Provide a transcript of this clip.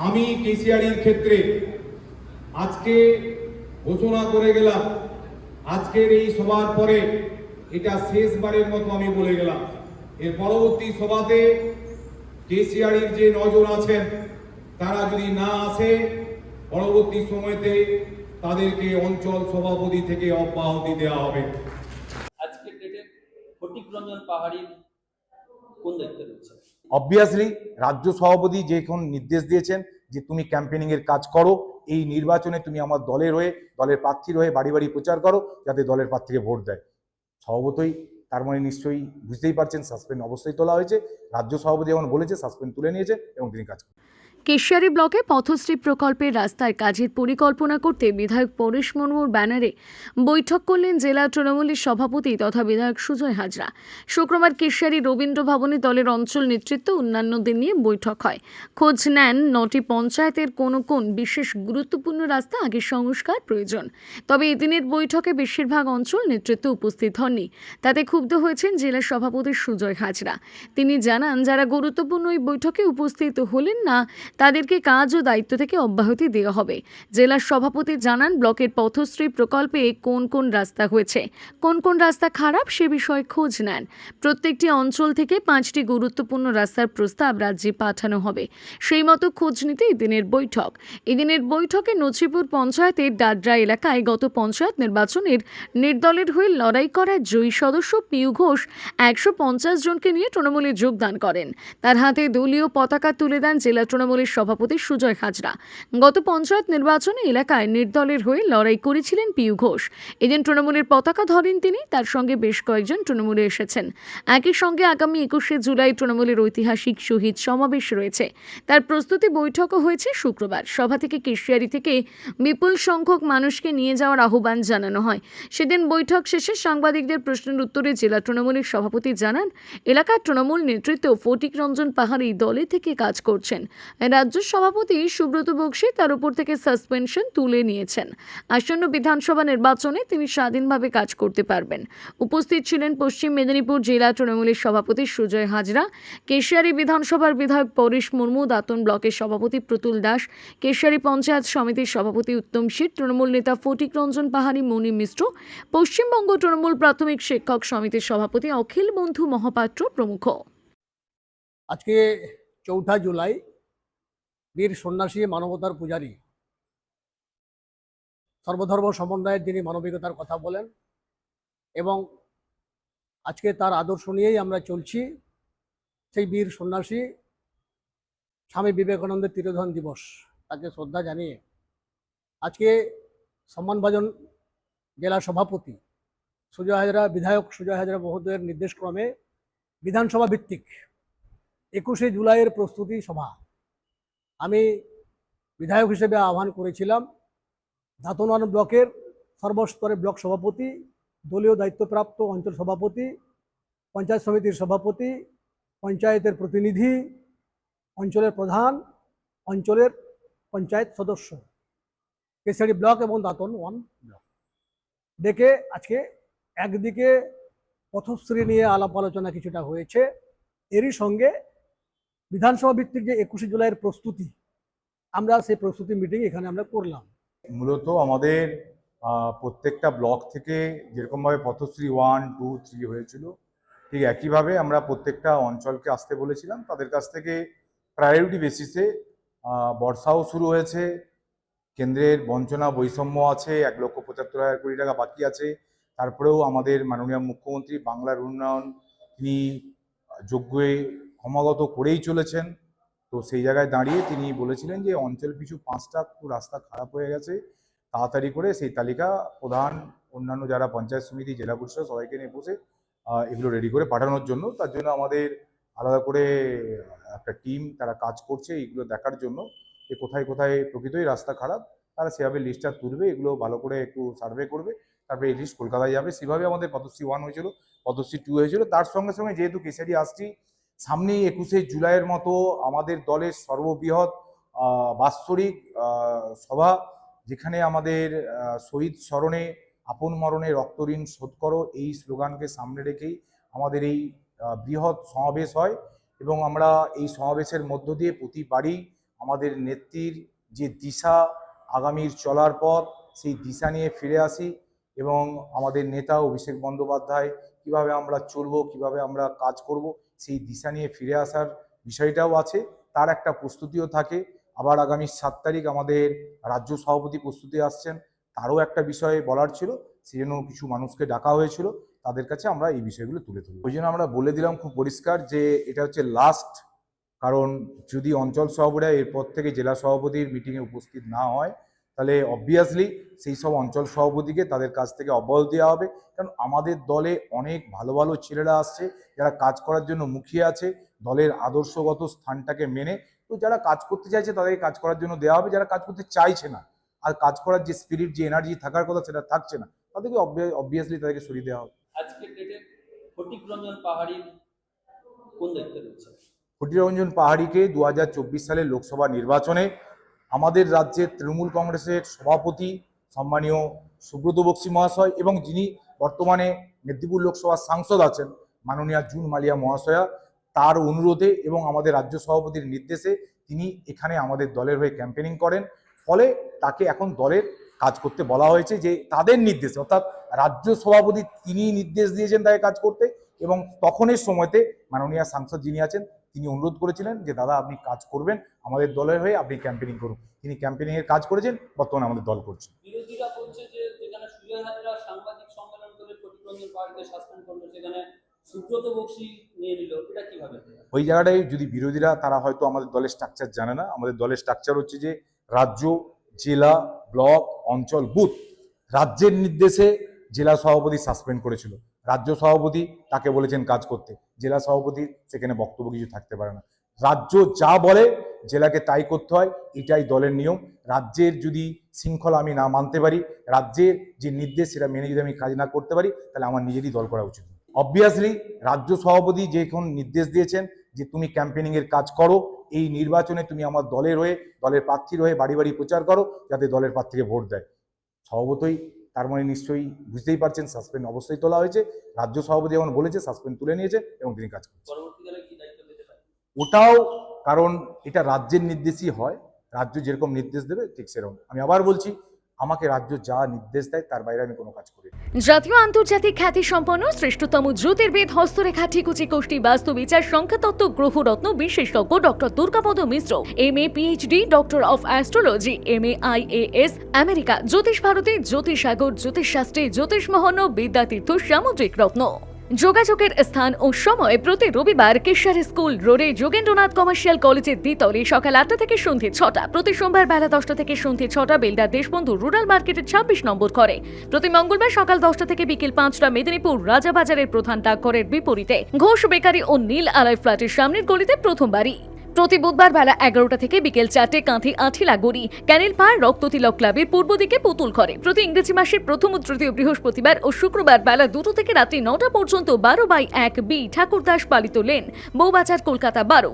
আমি কেশিয়াড়ির ক্ষেত্রে আজকে ঘোষণা করে গেলাম, আজকের এই সভার পরে এটা শেষবারের মতো আমি বলে গেলাম, এর পরবর্তী সভাতে কেশিয়াড়ির যে নজন আছেন তারা যদি না আসে, পরবর্তী সময়তে তাদেরকে অঞ্চল সভাপতি থেকে অব্যাহতি দেওয়া হবে। আজকের ডেটে ফটিক রঞ্জন পাহাড়ির কোন দায়িত্বে রয়েছে? অবভিয়াসলি রাজ্য সভাপতি যখন নির্দেশ দিয়েছেন যে তুমি ক্যাম্পেনিং এর কাজ করো, এই নির্বাচনে তুমি আমার দলের হয়ে, দলের প্রার্থীর হয়ে বাড়ি বাড়ি প্রচার করো যাতে দলের প্রার্থীকে ভোট দেয়। স্বভাবতই তার মানে নিশ্চয়ই বুঝতেই পারছেন সাসপেন্ড অবশ্যই তোলা হয়েছে। রাজ্য সভাপতি যেমন বলেছে সাসপেন্ড তুলে নিয়েছে এবং তিনি কাজ করেন। কেশিয়াড়ি ব্লকে পথশ্রী প্রকল্পের রাস্তার কাজের পরিকল্পনা করতে বিধায়ক পরেশ মুর্মুর ব্যানারে বৈঠক করলেন জেলা তৃণমূলের সভাপতি তথা বিধায়ক সুজয় হাজরা। শুক্রবার কেশিয়াড়ি রবীন্দ্র ভবনে দলের অঞ্চল নেতৃত্ব অন্যান্যদের নিয়ে বৈঠক হয়। খোঁজ নেন 9টি পঞ্চায়েতের কোন কোন বিশেষ গুরুত্বপূর্ণ রাস্তা আগে সংস্কার প্রয়োজন। তবে এদিনের বৈঠকে বেশিরভাগ অঞ্চল নেতৃত্ব উপস্থিত হননি। তাতে ক্ষুব্ধ হয়েছেন জেলা সভাপতি সুজয় হাজরা। তিনি জানান, যারা গুরুত্বপূর্ণ এই বৈঠকে উপস্থিত হলেন না তাদেরকে কাজ ও দায়িত্ব থেকে অব্যাহতি দেওয়া হবে। জেলা সভাপতি জানান, ব্লকের পথশ্রী প্রকল্পে কোন কোন রাস্তা হয়েছে, কোন কোন রাস্তা খারাপ সে বিষয়ে খোঁজ নেন। প্রত্যেকটি অঞ্চল থেকে 5টি গুরুত্বপূর্ণ রাস্তার প্রস্তাব রাজ্যে পাঠানো হবে, সেই মতো খোঁজ নিতে এদিনের বৈঠক। এদিনের বৈঠকে নছিপুর পঞ্চায়েতের ডাডরা এলাকায় গত পঞ্চায়েত নির্বাচনের নির্দলের হয়ে লড়াই করা জয়ী সদস্য পিউ ঘোষ 150 জনকে নিয়ে তৃণমূলে যোগদান করেন। তার হাতে দলীয় পতাকা তুলে দেন জেলা তৃণমূলের সভাপতি সুজয় হাজরা। গত পঞ্চায়েত নির্বাচনে এলাকায় নির্দলের হয়ে লড়াই করেছিলেন পিউ ঘোষ। এদিন তৃণমূলের পতাকা ধরেন তিনি, তার সঙ্গে বেশ কয়েকজন তৃণমূলে এসেছেন। একই সঙ্গে আগামী 21শে জুলাই তৃণমূলের ঐতিহাসিক শহীদ সমাবেশ রয়েছে, তার প্রস্তুতি বৈঠকও হয়েছে শুক্রবার। সভা থেকে কেশিয়াড়ি থেকে বিপুল সংখ্যক মানুষকে নিয়ে যাওয়ার আহ্বান জানানো হয়। সেদিন বৈঠক শেষে সাংবাদিকদের প্রশ্নের উত্তরে জেলা তৃণমূলের সভাপতি জানান, এলাকার তৃণমূল নেতৃত্ব ফটিক রঞ্জন পাহাড়ি দলে থেকে কাজ করছেন। রাজ্য সভাপতি সুব্রত বক্সী তার উপর থেকে সাসপেনশন তুলে নিয়েছেন। আসন্ন বিধানসভা নির্বাচনে তিনি স্বাধীনভাবে কাজ করতে পারবেন। উপস্থিত ছিলেন পশ্চিম মেদিনীপুর জেলা তৃণমূলের সভাপতি সুজয় হাজরা, কেশিয়াড়ি বিধানসভার বিধায়ক পরেশ মুর্মু, দাঁতন ব্লকের সভাপতি প্রতুল দাস, কেশিয়াড়ি পঞ্চায়েত সমিতির সভাপতি উত্তম শীত, তৃণমূল নেতা ফটিক রঞ্জন পাহাড়ি মণি মিশ্র, পশ্চিমবঙ্গ তৃণমূল প্রাথমিক শিক্ষক সমিতির সভাপতি অখিল বন্ধু মহাপাত্র প্রমুখ। আজকে 4 জুলাই বীর সন্ন্যাসী মানবতার পূজারী, সর্বধর্ম সমন্বয়ের যিনি মানবিকতার কথা বলেন এবং আজকে তার আদর্শ নিয়েই আমরা চলছি। সেই বীর সন্ন্যাসী স্বামী বিবেকানন্দের তিরোধান দিবস, তাকে শ্রদ্ধা জানিয়ে আজকে সম্মানভাজন জেলা সভাপতি সুজয় হাজরা, বিধায়ক সুজয় হাজরা মহোদয়ের নির্দেশক্রমে বিধানসভা ভিত্তিক 21শে জুলাইয়ের প্রস্তুতি সভা আমি বিধায়ক হিসেবে আহ্বান করেছিলাম। দাঁতন ব্লকের সর্বস্তরে ব্লক সভাপতি, দলীয় দায়িত্বপ্রাপ্ত অঞ্চল সভাপতি, পঞ্চায়েত সমিতির সভাপতি, পঞ্চায়েতের প্রতিনিধি, অঞ্চলের প্রধান, অঞ্চলের পঞ্চায়েত সদস্য, কেশিয়াড়ি ব্লক এবং দাঁতন 1 ব্লক ডেকে আজকে একদিকে পথশ্রী নিয়ে আলাপ আলোচনা কিছুটা হয়েছে, এরই সঙ্গে বিধানসভা ভিত্তিক যে 21শে জুলাইয়ের প্রস্তুতি, আমরা সেই প্রস্তুতি মিটিং এখানে আমরা করলাম। মূলত আমাদের প্রত্যেকটা ব্লক থেকে যেরকমভাবে পথশ্রী 1, 2, 3 হয়েছিল, ঠিক একইভাবে আমরা প্রত্যেকটা অঞ্চলকে আসতে বলেছিলাম। তাদের কাছ থেকে প্রায়োরিটি বেসিসে বর্ষাও শুরু হয়েছে, কেন্দ্রের বঞ্চনা বৈষম্য আছে, 1,75,000 কোটি টাকা বাকি আছে। তারপরেও আমাদের মাননীয় মুখ্যমন্ত্রী বাংলার উন্নয়ন তিনি যোগ্যে ক্রমাগত করেই চলেছেন। তো সেই জায়গায় দাঁড়িয়ে তিনি বলেছিলেন যে অঞ্চল পিছু 5টা রাস্তা খারাপ হয়ে গেছে, তাড়াতাড়ি করে সেই তালিকা প্রধান, অন্যান্য যারা পঞ্চায়েত সমিতি, জেলা পরিষদ সবাইকে নিয়ে বসে এগুলো রেডি করে পাঠানোর জন্য। তার জন্য আমাদের আলাদা করে একটা টিম তারা কাজ করছে এইগুলো দেখার জন্য যে কোথায় কোথায় প্রকৃতই রাস্তা খারাপ, তারা সেভাবে লিস্টটা তুলবে, এগুলো ভালো করে একটু সার্ভে করবে, তারপরে এই লিস্ট কলকাতায় যাবে। সেভাবে আমাদের পথশ্রী 1 হয়েছিল, পথশ্রী 2 হয়েছিল। তার সঙ্গে সঙ্গে যেহেতু কেশিয়াড়ি আসছি, সামনেই 21শে জুলাইয়ের মতো আমাদের দলের সর্ববৃহৎ বাৎসরিক সভা, যেখানে আমাদের শহীদ স্মরণে আপন মরণে রক্ত ঋণ শোধ করো এই স্লোগানকে সামনে রেখেই আমাদের এই বৃহৎ সমাবেশ হয় এবং আমরা এই সমাবেশের মধ্য দিয়ে প্রতি বাড়ি আমাদের নেত্রীর যে দিশা, আগামীর চলার পথ, সেই দিশা নিয়ে ফিরে আসি এবং আমাদের নেতা অভিষেক বন্দ্যোপাধ্যায় কিভাবে আমরা চলবো, কিভাবে আমরা কাজ করব, সেই দিশা নিয়ে ফিরে আসার বিষয়টাও আছে। তার একটা প্রস্তুতিও থাকে। আবার আগামী 7 তারিখ আমাদের রাজ্য সভাপতি প্রস্তুতি আসছেন, তারও একটা বিষয় বলার ছিল, সেই জন্য কিছু মানুষকে ডাকা হয়েছিল, তাদের কাছে আমরা এই বিষয়গুলো তুলে ধরি। ওই জন্য আমরা বলে দিলাম খুব পরিষ্কার যে এটা হচ্ছে লাস্ট, কারণ যদি অঞ্চল সভাপতিরা এরপর থেকে জেলা সভাপতির মিটিংয়ে উপস্থিত না হয়, তাহলে অবভিয়াসলি সেই সব অঞ্চল সভাপতিকে তাদের কাছ থেকে অব্যাহতি দেওয়া হবে। কারণ আমাদের দলে অনেক ভালো ভালো ছেলেরা আসছে যারা কাজ করার জন্য মুখিয়ে আছে, দলের আদর্শগত স্থানটাকে মেনে। তো যারা কাজ করতে চাইছে তাদেরকে কাজ করার জন্য দেওয়া হবে, যারা কাজ করতে চাইছে না আর কাজ করার যে স্পিরিট, যে এনার্জি থাকার কথা সেটা থাকছে না, তাদেরকে অবভিয়াসলি তাদেরকে সরিয়ে দেওয়া হবে। আজকের ডেটে ফটিক রঞ্জন পাহাড়ির কোন দায়িত্বে রয়েছে? ফটিকরঞ্জন পাহাড়িকে 2024 সালের লোকসভা নির্বাচনে আমাদের রাজ্যের তৃণমূল কংগ্রেসের সভাপতি সম্মানীয় সুব্রত বক্সী মহাশয় এবং যিনি বর্তমানে মেদিনীপুর লোকসভার সাংসদ আছেন মাননীয়া জুন মালিয়া মহাশয়া, তার অনুরোধে এবং আমাদের রাজ্য সভাপতির নির্দেশে তিনি এখানে আমাদের দলের হয়ে ক্যাম্পেনিং করেন। ফলে তাকে এখন দলের কাজ করতে বলা হয়েছে, যে তাদের নির্দেশে, অর্থাৎ রাজ্য সভাপতি তিনি নির্দেশ দিয়েছেন তাকে কাজ করতে, এবং তখনের সময়তে মাননীয় সাংসদ যিনি আছেন তিনি অনুরোধ করেছিলেন যে দাদা আপনি কাজ করবেন আমাদের দলের হয়ে, আপনি ক্যাম্পেনিং করুন। তিনি ক্যাম্পেনিং এর কাজ করেছেন, বর্তমানে আমাদের দল করছে। বিরোধীরা বলছে যে যেখানে সুজয় হাজরা সাংবাদিক সম্মেলন করে ফটিক রঞ্জন পাহাড়িকে সাসপেন্ড করলো, সেখানে সুব্রত বক্সী নিয়ে নিল, এটা কিভাবে? ওই জায়গাটায় যদি বিরোধীরা, তারা হয়তো আমাদের দলের স্ট্রাকচার জানে না। আমাদের দলের স্ট্রাকচার হচ্ছে যে রাজ্য, জেলা, ব্লক, অঞ্চল, বুথ। রাজ্যের নির্দেশে জেলা সভাপতি সাসপেন্ড করেছিল, রাজ্য সভাপতি তাকে বলেছেন কাজ করতে, জেলা সভাপতি সেখানে বক্তব্য কিছু থাকতে পারে না। রাজ্য যা বলে জেলাকে তাই করতে হয়, এটাই দলের নিয়ম। রাজ্যের যদি শৃঙ্খলা আমি না মানতে পারি, রাজ্যের যে নির্দেশ সেটা মেনে যদি আমি কাজ না করতে পারি, তাহলে আমার নিজেরই দল করা উচিত। অবভিয়াসলি রাজ্য সভাপতি যখন নির্দেশ দিয়েছেন যে তুমি ক্যাম্পেনিং এর কাজ করো, এই নির্বাচনে তুমি আমার দলের হয়ে, দলের প্রার্থীর হয়ে বাড়ি বাড়ি প্রচার করো যাতে দলের প্রার্থীকে ভোট দেয়, স্বভাবতই তার মানে নিশ্চয়ই বুঝতেই পারছেন সাসপেন্ড অবশ্যই তোলা হয়েছে। রাজ্য সভাপতি যেমন বলেছে সাসপেন্ড তুলে নিয়েছে এবং তিনি কাজ করছেন। পরবর্তীকালে কি দায়িত্ব পেতে পারে? ওটাও কারণ এটা রাজ্যের নির্দেশই হয়, রাজ্য যেরকম নির্দেশ দেবে ঠিক সেরকম। আমি আবার বলছি, আমাকে রাজ্য যা নির্দেশ দেয় তার বাইরে আমি কোনো কাজ করি না। জাতীয় আন্তর্জাতিক খ্যাতি সম্পন্ন শ্রেষ্ঠতম জ্যোতির্বিদ, হস্তরেখা, ঠিকুচি, কোষ্ঠী, বাস্তুবিচার, সংখ্যাতত্ত্ব, গ্রহরত্ন বিশেষজ্ঞ doctor Durgapada Mishra, MA PhD, doctor of astrology, MA IAS, America, জ্যোতিষ ভারতী, জ্যোতিষসাগর, জ্যোতিষশাস্ত্রী, জ্যোতিষমোহন, বিদ্যাতীর্থ, সামুদ্রিক রত্ন। যোগাযোগের স্থান ও সময় প্রতি রবিবার কেশার স্কুল রোডে যোগেন্দ্রনাথ কমার্শিয়াল কলেজের দ্বিতলে সকাল 8টা থেকে সন্ধ্যে 6টা, প্রতি সোমবার বেলা 10টা থেকে সন্ধ্যে 6টা বেলদা দেশবন্ধু রুরাল মার্কেটের 26 নম্বর ঘরে, প্রতি মঙ্গলবার সকাল 10টা থেকে বিকেল 5টা মেদিনীপুর রাজাবাজারের প্রধান ডাকঘরের বিপরীতে ঘোষ বেকারি ও নীল আলয় ফ্ল্যাটের সামনের গলিতে প্রথম বাড়ি। প্রতি বুধবার বেলা 11টা থেকে বিকেল 4টে কাঁথি আঠিলাগুড়ি ক্যানেল পাড় রক্ততিলক ক্লাবের পূর্ব দিকে পুতুল ঘরে, প্রতি ইংরেজি মাসের প্রথম ও তৃতীয় বৃহস্পতিবার ও শুক্রবার বেলা 2টো থেকে রাত্রি 9টা পর্যন্ত 12/1 বি ঠাকুরদাস পালিত লেন, বউবাজার, কলকাতা 12।